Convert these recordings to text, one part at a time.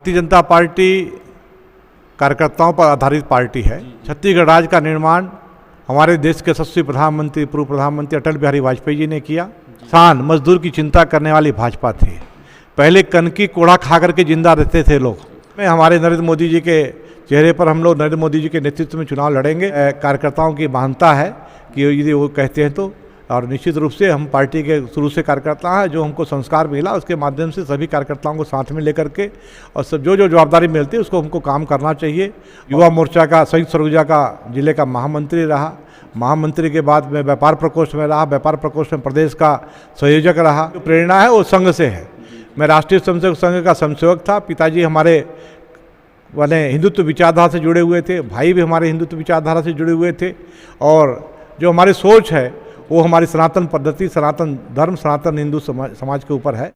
Bharatiya Janata party कार्यकर्ताओं पर आधारित पार्टी है। छत्तीसगढ़ राज्य का निर्माण हमारे देश के यशस्वी प्रधानमंत्री पूर्व प्रधानमंत्री अटल बिहारी वाजपेयी जी ने किया। किसान मजदूर की चिंता करने वाली भाजपा थी। पहले कन की कोड़ा खा करके जिंदा रहते थे लोग। में हमारे नरेंद्र मोदी जी के चेहरे पर हम लोग नरेंद्र मोदी जी के नेतृत्व में चुनाव लड़ेंगे। कार्यकर्ताओं की महानता है कि यदि वो कहते हैं तो, और निश्चित रूप से हम पार्टी के शुरू से कार्यकर्ता हैं। जो हमको संस्कार मिला उसके माध्यम से सभी कार्यकर्ताओं को साथ में लेकर के और सब जो जवाबदारी मिलती है उसको हमको काम करना चाहिए। युवा मोर्चा का संयुक्त सरगुजा का जिले का महामंत्री रहा। महामंत्री के बाद में व्यापार प्रकोष्ठ में रहा। व्यापार प्रकोष्ठ में प्रदेश का संयोजक रहा। जो प्रेरणा है वो संघ से है। मैं राष्ट्रीय स्वयंसेवक संघ का संसेवक था। पिताजी हमारे वाले हिंदुत्व विचारधारा से जुड़े हुए थे। भाई भी हमारे हिंदुत्व विचारधारा से जुड़े हुए थे। और जो हमारी सोच है वो हमारी सनातन पद्धति, सनातन धर्म, सनातन हिंदू समाज के ऊपर है।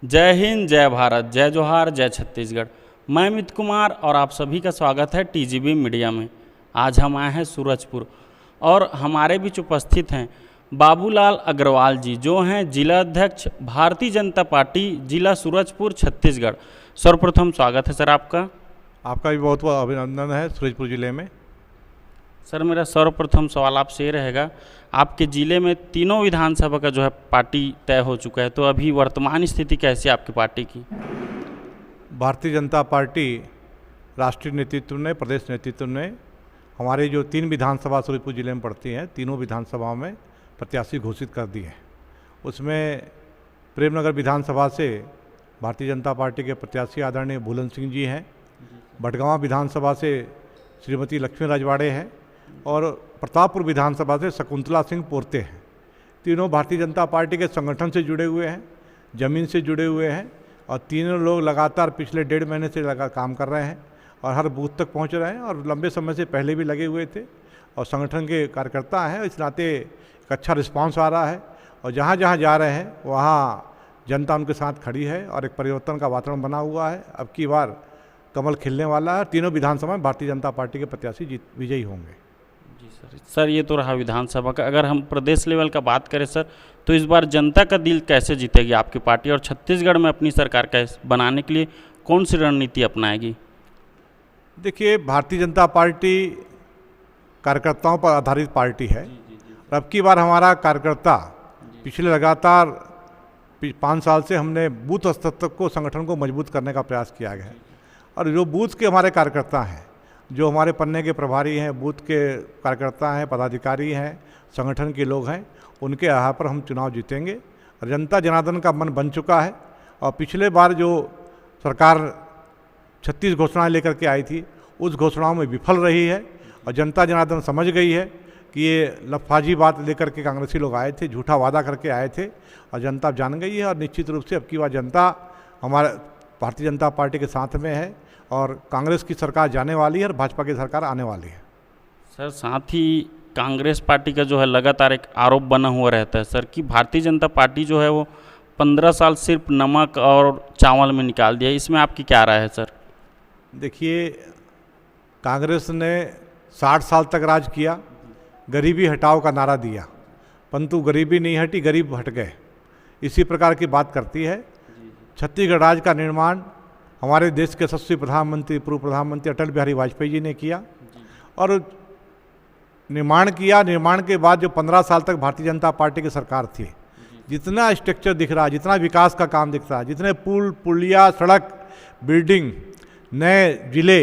जय हिंद, जय भारत, जय जोहार, जय छत्तीसगढ़। मैं अमित कुमार और आप सभी का स्वागत है टीजीबी मीडिया में। आज हम आए हैं सूरजपुर और हमारे बीच उपस्थित हैं बाबूलाल अग्रवाल जी, जो हैं जिला अध्यक्ष भारतीय जनता पार्टी जिला सूरजपुर छत्तीसगढ़। सर्वप्रथम स्वागत है सर आपका। आपका भी बहुत बहुत अभिनंदन है सूरजपुर जिले में। सर मेरा सर्वप्रथम सवाल आपसे ये रहेगा, आपके ज़िले में तीनों विधानसभा का जो है पार्टी तय हो चुका है, तो अभी वर्तमान स्थिति कैसी है आपकी पार्टी की? भारतीय जनता पार्टी राष्ट्रीय नेतृत्व ने, प्रदेश नेतृत्व ने हमारे जो 3 विधानसभा सूरजपुर जिले में पड़ती हैं, तीनों विधानसभाओं में प्रत्याशी घोषित कर दिए हैं। उसमें प्रेमनगर विधानसभा से भारतीय जनता पार्टी के प्रत्याशी आदरणीय भूलन सिंह जी हैं। भटगांवा विधानसभा से श्रीमती लक्ष्मी राजवाड़े हैं और प्रतापपुर विधानसभा से शकुंतला सिंह पोर्ते हैं। तीनों भारतीय जनता पार्टी के संगठन से जुड़े हुए हैं, ज़मीन से जुड़े हुए हैं और तीनों लोग लगातार पिछले 1.5 महीने से काम कर रहे हैं और हर बूथ तक पहुंच रहे हैं और लंबे समय से पहले भी लगे हुए थे और संगठन के कार्यकर्ता हैं। इस नाते एक अच्छा रिस्पांस आ रहा है और जहाँ जहाँ जा रहे हैं वहाँ जनता उनके साथ खड़ी है और एक परिवर्तन का वातावरण बना हुआ है। अब की बार कमल खिलने वाला है। तीनों विधानसभा में भारतीय जनता पार्टी के प्रत्याशी विजयी होंगे। जी सर, ये तो रहा विधानसभा का। अगर हम प्रदेश लेवल का बात करें सर, तो इस बार जनता का दिल कैसे जीतेगी आपकी पार्टी और छत्तीसगढ़ में अपनी सरकार कैसे बनाने के लिए कौन सी रणनीति अपनाएगी? देखिए, भारतीय जनता पार्टी कार्यकर्ताओं पर आधारित पार्टी है। और अब की बार हमारा कार्यकर्ता पिछले लगातार 5 साल से हमने बूथ स्तर तक को संगठन को मजबूत करने का प्रयास किया गया है। और जो बूथ के हमारे कार्यकर्ता हैं, जो हमारे पन्ने के प्रभारी हैं, बूथ के कार्यकर्ता हैं, पदाधिकारी हैं, संगठन के लोग हैं, उनके आधार पर हम चुनाव जीतेंगे। और जनता जनार्दन का मन बन चुका है। और पिछले बार जो सरकार 36 घोषणाएं लेकर के आई थी, उस घोषणाओं में विफल रही है और जनता जनार्दन समझ गई है कि ये लफाजी बात लेकर के कांग्रेसी लोग आए थे, झूठा वादा करके आए थे और जनता जान गई है। और निश्चित रूप से अब की बार जनता हमारे भारतीय जनता पार्टी के साथ में है और कांग्रेस की सरकार जाने वाली है और भाजपा की सरकार आने वाली है। सर साथ ही कांग्रेस पार्टी का जो है लगातार एक आरोप बना हुआ रहता है सर कि भारतीय जनता पार्टी जो है वो 15 साल सिर्फ नमक और चावल में निकाल दिया। इसमें आपकी क्या राय है सर? देखिए, कांग्रेस ने 60 साल तक राज किया, गरीबी हटाओ का नारा दिया, परंतु गरीबी नहीं हटी, गरीब हट गए। इसी प्रकार की बात करती है। छत्तीसगढ़ राज्य का निर्माण हमारे देश के यशस्वी प्रधानमंत्री पूर्व प्रधानमंत्री अटल बिहारी वाजपेयी जी ने किया और निर्माण किया। निर्माण के बाद जो 15 साल तक भारतीय जनता पार्टी की सरकार थी, जितना स्ट्रक्चर दिख रहा है, जितना विकास का काम दिख रहा है, जितने पुल, पुलिया, सड़क, बिल्डिंग, नए जिले,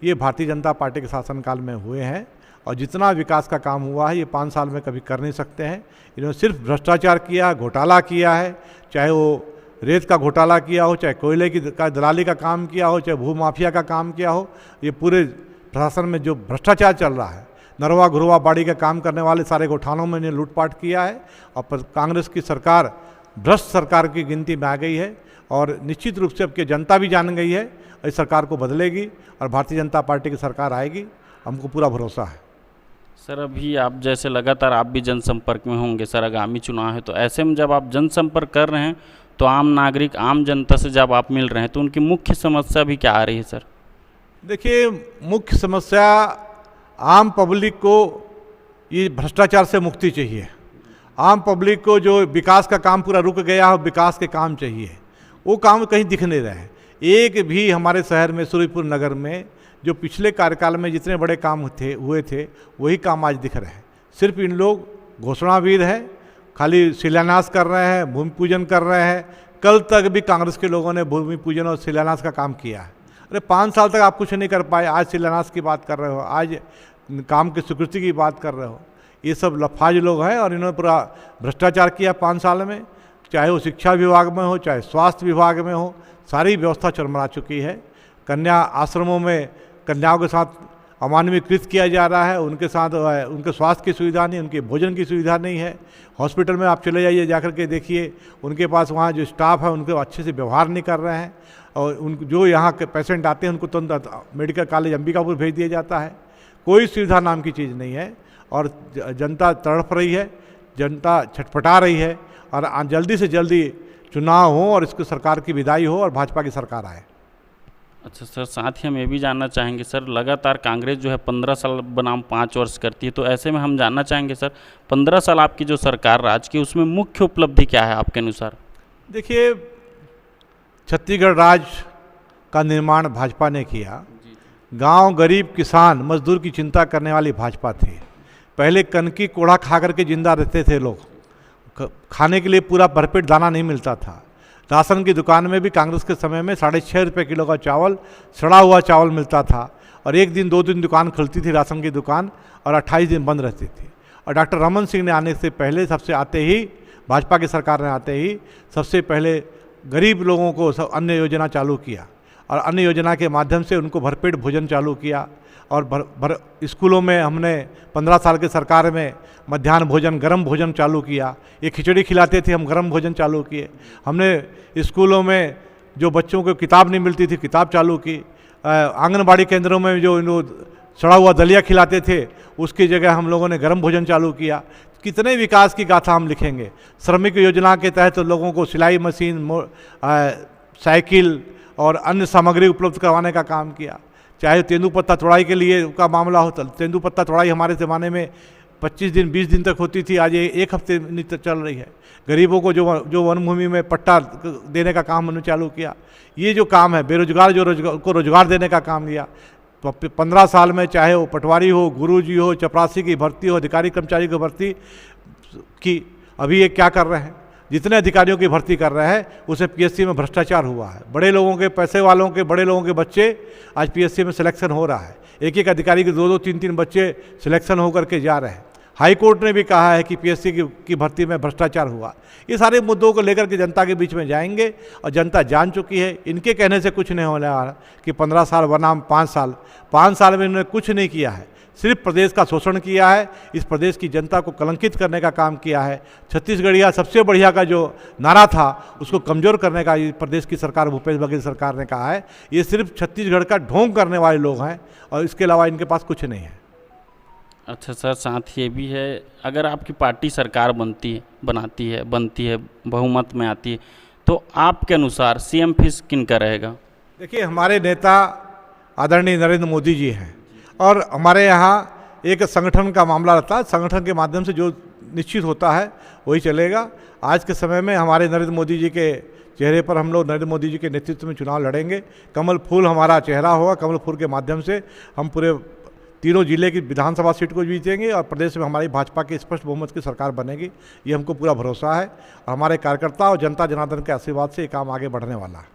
ये भारतीय जनता पार्टी के शासनकाल में हुए हैं। और जितना विकास का काम हुआ है ये 5 साल में कभी कर नहीं सकते हैं। इन्होंने सिर्फ भ्रष्टाचार किया, घोटाला किया है, चाहे वो रेत का घोटाला किया हो, चाहे कोयले की दलाली का काम किया हो, चाहे भू माफिया का काम किया हो। ये पूरे प्रशासन में जो भ्रष्टाचार चल रहा है, नरवा घुरवा बाड़ी का काम करने वाले सारे गोठानों में इन्हें लूटपाट किया है। और कांग्रेस की सरकार भ्रष्ट सरकार की गिनती में आ गई है और निश्चित रूप से अब की जनता भी जान गई है इस सरकार को बदलेगी और भारतीय जनता पार्टी की सरकार आएगी, हमको पूरा भरोसा है। सर अभी आप जैसे लगातार आप भी जनसंपर्क में होंगे सर, आगामी चुनाव है, तो ऐसे में जब आप जनसंपर्क कर रहे हैं तो आम नागरिक, आम जनता से जब आप मिल रहे हैं तो उनकी मुख्य समस्या भी क्या आ रही है सर? देखिए, मुख्य समस्या आम पब्लिक को ये भ्रष्टाचार से मुक्ति चाहिए। आम पब्लिक को जो विकास का काम पूरा रुक गया हो, विकास के काम चाहिए, वो काम कहीं दिख नहीं रहे हैं। एक भी हमारे शहर में, सूरजपुर नगर में, जो पिछले कार्यकाल में जितने बड़े काम हुए थे वही काम आज दिख रहे हैं। सिर्फ इन लोग घोषणावीर हैं, खाली शिलान्यास कर रहे हैं, भूमि पूजन कर रहे हैं। कल तक भी कांग्रेस के लोगों ने भूमि पूजन और शिलान्यास का काम किया है। अरे 5 साल तक आप कुछ नहीं कर पाए, आज शिलान्यास की बात कर रहे हो, आज काम की स्वीकृति की बात कर रहे हो। ये सब लफाज लोग हैं और इन्होंने पूरा भ्रष्टाचार किया 5 साल में, चाहे वो शिक्षा विभाग में हो, चाहे स्वास्थ्य विभाग में हो, सारी व्यवस्था चरमरा चुकी है। कन्या आश्रमों में कन्याओं के साथ अमानवीकृत किया जा रहा है, उनके साथ उनके स्वास्थ्य की सुविधा नहीं, उनके भोजन की सुविधा नहीं है। हॉस्पिटल में आप चले जाइए, जाकर के देखिए, उनके पास वहाँ जो स्टाफ है उनको अच्छे से व्यवहार नहीं कर रहे हैं, और उन जो यहाँ के पेशेंट आते हैं उनको तुरंत मेडिकल कॉलेज अंबिकापुर भेज दिया जाता है। कोई सुविधा नाम की चीज़ नहीं है और जनता तड़प रही है, जनता छटपटा रही है। और जल्दी से जल्दी चुनाव हो और इसकी सरकार की विदाई हो और भाजपा की सरकार आए। अच्छा सर, साथ ही हम ये भी जानना चाहेंगे सर, लगातार कांग्रेस जो है 15 साल बनाम 5 वर्ष करती है, तो ऐसे में हम जानना चाहेंगे सर 15 साल आपकी जो सरकार राज की, उसमें मुख्य उपलब्धि क्या है आपके अनुसार? देखिए, छत्तीसगढ़ राज्य का निर्माण भाजपा ने किया। गांव, गरीब, किसान, मजदूर की चिंता करने वाली भाजपा थी। पहले कनकी कोढ़ा खा करके जिंदा रहते थे लोग, खाने के लिए पूरा भरपेट दाना नहीं मिलता था। राशन की दुकान में भी कांग्रेस के समय में 6.5 रुपये किलो का चावल, सड़ा हुआ चावल मिलता था, और 1 दिन 2 दिन दुकान खुलती थी राशन की दुकान, और 28 दिन बंद रहती थी। और डॉक्टर रमन सिंह ने आने से पहले, सबसे आते ही, भाजपा की सरकार ने आते ही सबसे पहले गरीब लोगों को अन्न योजना चालू किया, और अन्न योजना के माध्यम से उनको भरपेट भोजन चालू किया। और स्कूलों में हमने 15 साल के सरकार में मध्याह्न भोजन, गर्म भोजन चालू किया। ये खिचड़ी खिलाते थे, हम गर्म भोजन चालू किए। हमने स्कूलों में जो बच्चों को किताब नहीं मिलती थी, किताब चालू की। आंगनबाड़ी केंद्रों में जो सड़ा हुआ दलिया खिलाते थे, उसकी जगह हम लोगों ने गर्म भोजन चालू किया। कितने विकास की गाथा हम लिखेंगे। श्रमिक योजना के तहत लोगों को सिलाई मशीन, साइकिल और अन्य सामग्री उपलब्ध करवाने का काम किया। चाहे तेंदूपत्ता तोड़ाई के लिए का मामला हो, तेंदूपत्ता तोड़ाई हमारे ज़माने में 25 दिन 20 दिन तक होती थी, आज ये 1 हफ्ते चल रही है। गरीबों को जो वन भूमि में पट्टा देने का काम हमने चालू किया। ये जो काम है, बेरोजगार को रोजगार देने का काम किया। 15 साल में, चाहे वो पटवारी हो, गुरुजी हो, चपरासी की भर्ती हो, अधिकारी कर्मचारी की भर्ती की, अभी ये क्या कर रहे हैं, जितने अधिकारियों की भर्ती कर रहे हैं उसे पीएससी में भ्रष्टाचार हुआ है। बड़े लोगों के, पैसे वालों के, बड़े लोगों के बच्चे आज पीएससी में सिलेक्शन हो रहा है। एक एक अधिकारी के 2-2, 3-3 बच्चे सिलेक्शन होकर के जा रहे हैं। हाई कोर्ट ने भी कहा है कि पीएससी की भर्ती में भ्रष्टाचार हुआ। ये सारे मुद्दों को लेकर के जनता के बीच में जाएंगे, और जनता जान चुकी है। इनके कहने से कुछ नहीं होने वाला कि 15 साल बनाम 5 साल। 5 साल में इन्होंने कुछ नहीं किया है, सिर्फ प्रदेश का शोषण किया है, इस प्रदेश की जनता को कलंकित करने का काम किया है। छत्तीसगढ़िया सबसे बढ़िया का जो नारा था, उसको कमज़ोर करने का ये प्रदेश की सरकार, भूपेश बघेल सरकार ने कहा है। ये सिर्फ छत्तीसगढ़ का ढोंग करने वाले लोग हैं, और इसके अलावा इनके पास कुछ नहीं है। अच्छा सर, साथ ये भी है, अगर आपकी पार्टी सरकार बनती है, बहुमत में आती है, तो आपके अनुसार सीएम फिर किन का रहेगा? देखिए, हमारे नेता आदरणीय नरेंद्र मोदी जी हैं, और हमारे यहाँ एक संगठन का मामला रहता है। संगठन के माध्यम से जो निश्चित होता है वही चलेगा। आज के समय में हमारे नरेंद्र मोदी जी के चेहरे पर हम लोग नरेंद्र मोदी जी के नेतृत्व में चुनाव लड़ेंगे। कमल फूल हमारा चेहरा होगा। कमल फूल के माध्यम से हम पूरे तीनों जिले की विधानसभा सीट को जीतेंगे, और प्रदेश में हमारी भाजपा की स्पष्ट बहुमत की सरकार बनेगी। ये हमको पूरा भरोसा है, और हमारे कार्यकर्ता और जनता जनार्दन के आशीर्वाद से ये काम आगे बढ़ने वाला है।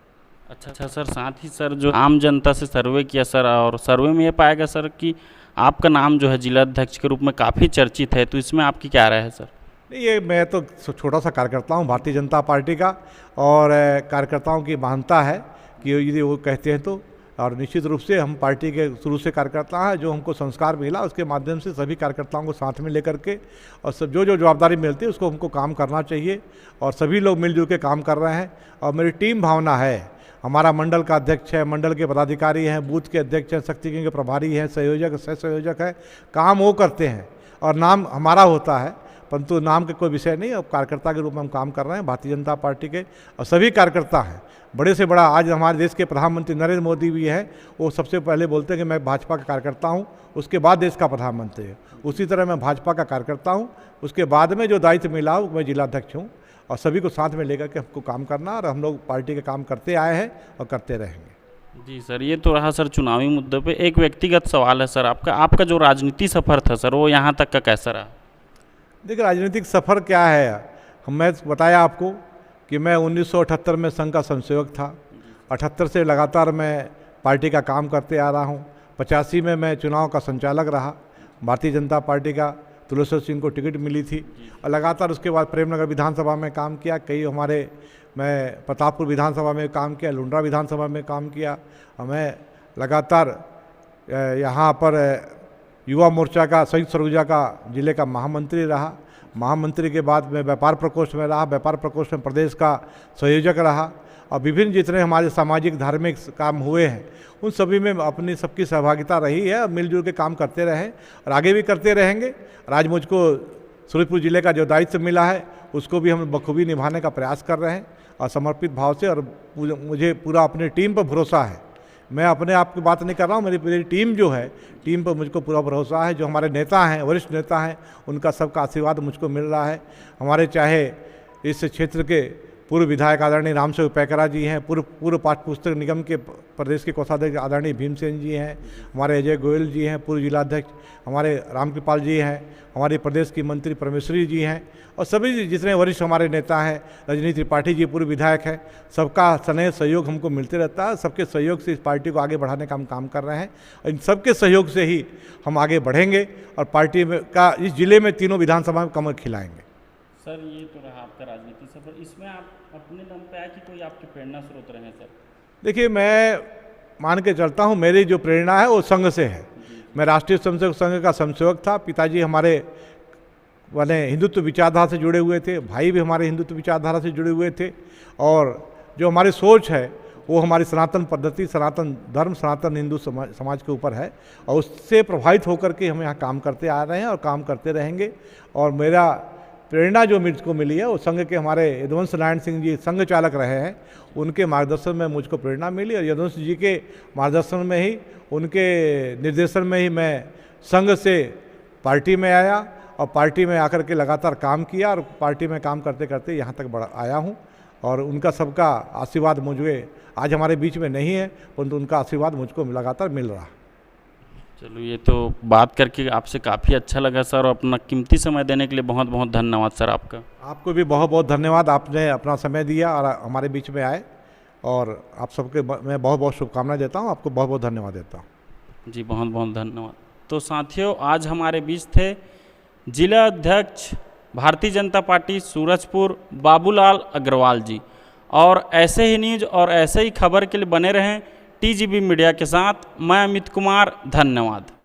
अच्छा सर, साथ ही सर जो आम जनता से सर्वे किया सर, और सर्वे में ये पाया गया सर कि आपका नाम जो है जिला अध्यक्ष के रूप में काफ़ी चर्चित है, तो इसमें आपकी क्या राय है सर? नहीं, ये मैं तो छोटा सा कार्यकर्ता हूँ भारतीय जनता पार्टी का, और कार्यकर्ताओं की महानता है कि यदि वो कहते हैं तो। और निश्चित रूप से हम पार्टी के शुरू से कार्यकर्ता हैं, जो हमको संस्कार मिला उसके माध्यम से सभी कार्यकर्ताओं को साथ में लेकर के, और सब जो जवाबदारी मिलती है उसको हमको काम करना चाहिए, और सभी लोग मिलजुल के काम कर रहे हैं। और मेरी टीम भावना है। हमारा मंडल का अध्यक्ष है, मंडल के पदाधिकारी हैं, बूथ के अध्यक्ष हैं, शक्ति केंद्र के प्रभारी हैं, संयोजक, सह संयोजक हैं। काम वो करते हैं और नाम हमारा होता है। परंतु नाम का कोई विषय नहीं। अब कार्यकर्ता के रूप में हम काम कर रहे हैं भारतीय जनता पार्टी के, और सभी कार्यकर्ता हैं। बड़े से बड़ा आज हमारे देश के प्रधानमंत्री नरेंद्र मोदी भी है, वो सबसे पहले बोलते हैं कि मैं भाजपा का कार्यकर्ता हूँ, उसके बाद देश का प्रधानमंत्री है। उसी तरह मैं भाजपा का कार्यकर्ता हूँ, उसके बाद में जो दायित्व मिला हो मैं जिलाध्यक्ष हूँ, और सभी को साथ में लेकर के हमको काम करना, और हम लोग पार्टी के काम करते आए हैं और करते रहेंगे। जी सर, ये तो रहा सर चुनावी मुद्दे पे। एक व्यक्तिगत सवाल है सर, आपका जो राजनीति सफ़र था सर, वो यहाँ तक का कैसा रहा? देखिए, राजनीतिक सफ़र क्या है, मैं बताया आपको कि मैं 1978 में संघ का संसेवक था। 78 से लगातार मैं पार्टी का काम करते आ रहा हूँ। 85 में मैं चुनाव का संचालक रहा भारतीय जनता पार्टी का, तुलसीराम सिंह को टिकट मिली थी, और लगातार उसके बाद प्रेमनगर विधानसभा में काम किया। मैं प्रतापपुर विधानसभा में काम किया, लुंड्रा विधानसभा में काम किया, और मैं लगातार यहाँ पर युवा मोर्चा का संयुक्त सरगुजा का जिले का महामंत्री रहा। महामंत्री के बाद मैं व्यापार प्रकोष्ठ में रहा, व्यापार प्रकोष्ठ में प्रदेश का संयोजक रहा, और विभिन्न जितने हमारे सामाजिक धार्मिक काम हुए हैं उन सभी में अपनी सबकी सहभागिता रही है, और मिलजुल के काम करते रहे और आगे भी करते रहेंगे। और आज मुझको सूरजपुर जिले का जो दायित्व मिला है उसको भी हम बखूबी निभाने का प्रयास कर रहे हैं, और समर्पित भाव से। और मुझे पूरा अपनी टीम पर भरोसा है। मैं अपने आप की बात नहीं कर रहा हूँ, मेरी टीम जो है, टीम पर मुझको पूरा भरोसा है। जो हमारे नेता हैं, वरिष्ठ नेता हैं, उनका सबका आशीर्वाद मुझको मिल रहा है। हमारे चाहे इस क्षेत्र के पूर्व विधायक आदरणीय रामसेवक पैकरा जी हैं, पूर्व पाठ्य पुस्तक निगम के प्रदेश के कोषाध्यक्ष आदरणीय भीमसेन जी हैं, हमारे अजय गोयल जी हैं पूर्व जिलाध्यक्ष, हमारे रामकृपाल जी हैं, हमारे प्रदेश की मंत्री परमेश्वरी जी हैं, और सभी जितने वरिष्ठ हमारे नेता हैं, रजनी त्रिपाठी जी पूर्व विधायक हैं, सबका स्नेह सहयोग हमको मिलते रहता है। सबके सहयोग से इस पार्टी को आगे बढ़ाने का हम काम कर रहे हैं, और इन सबके सहयोग से ही हम आगे बढ़ेंगे, और पार्टी में का इस जिले में तीनों विधानसभा में कमर खिलाएंगे। सर, ये तो रहा आपका राजनीति सफर। इसमें आप अपने दम पे आए कि कोई आपके प्रेरणा स्रोत रहे हैं सर? देखिए, मैं मान के चलता हूँ, मेरी जो प्रेरणा है वो संघ से है। मैं राष्ट्रीय स्वयंसेवक संघ का संसेवक था। पिताजी हमारे माने हिंदुत्व विचारधारा से जुड़े हुए थे, भाई भी हमारे हिंदुत्व विचारधारा से जुड़े हुए थे, और जो हमारी सोच है वो हमारी सनातन पद्धति, सनातन धर्म, सनातन हिंदू समाज के ऊपर है, और उससे प्रभावित होकर के हम यहाँ काम करते आ रहे हैं और काम करते रहेंगे। और मेरा प्रेरणा जो मुझको मिली है वो संघ के हमारे यदुवंश नारायण सिंह जी संघ चालक रहे हैं, उनके मार्गदर्शन में मुझको प्रेरणा मिली, और यदुवंश जी के मार्गदर्शन में ही, उनके निर्देशन में ही मैं संघ से पार्टी में आया, और पार्टी में आकर के लगातार काम किया, और पार्टी में काम करते करते यहाँ तक आया हूँ। और उनका सबका आशीर्वाद मुझे आज हमारे बीच में नहीं है, परंतु उनका आशीर्वाद मुझको लगातार मिल रहा है। चलो, ये तो बात करके आपसे काफ़ी अच्छा लगा सर, और अपना कीमती समय देने के लिए बहुत बहुत धन्यवाद सर आपका। आपको भी बहुत बहुत धन्यवाद, आपने अपना समय दिया और हमारे बीच में आए, और आप सबके मैं बहुत बहुत शुभकामनाएं देता हूं। आपको बहुत बहुत धन्यवाद देता हूं। जी, बहुत बहुत धन्यवाद। तो साथियों, आज हमारे बीच थे जिला अध्यक्ष भारतीय जनता पार्टी सूरजपुर बाबूलाल अग्रवाल जी। और ऐसे ही न्यूज़ और ऐसे ही खबर के लिए बने रहें टीजीबी मीडिया के साथ। मैं अमित कुमार, धन्यवाद।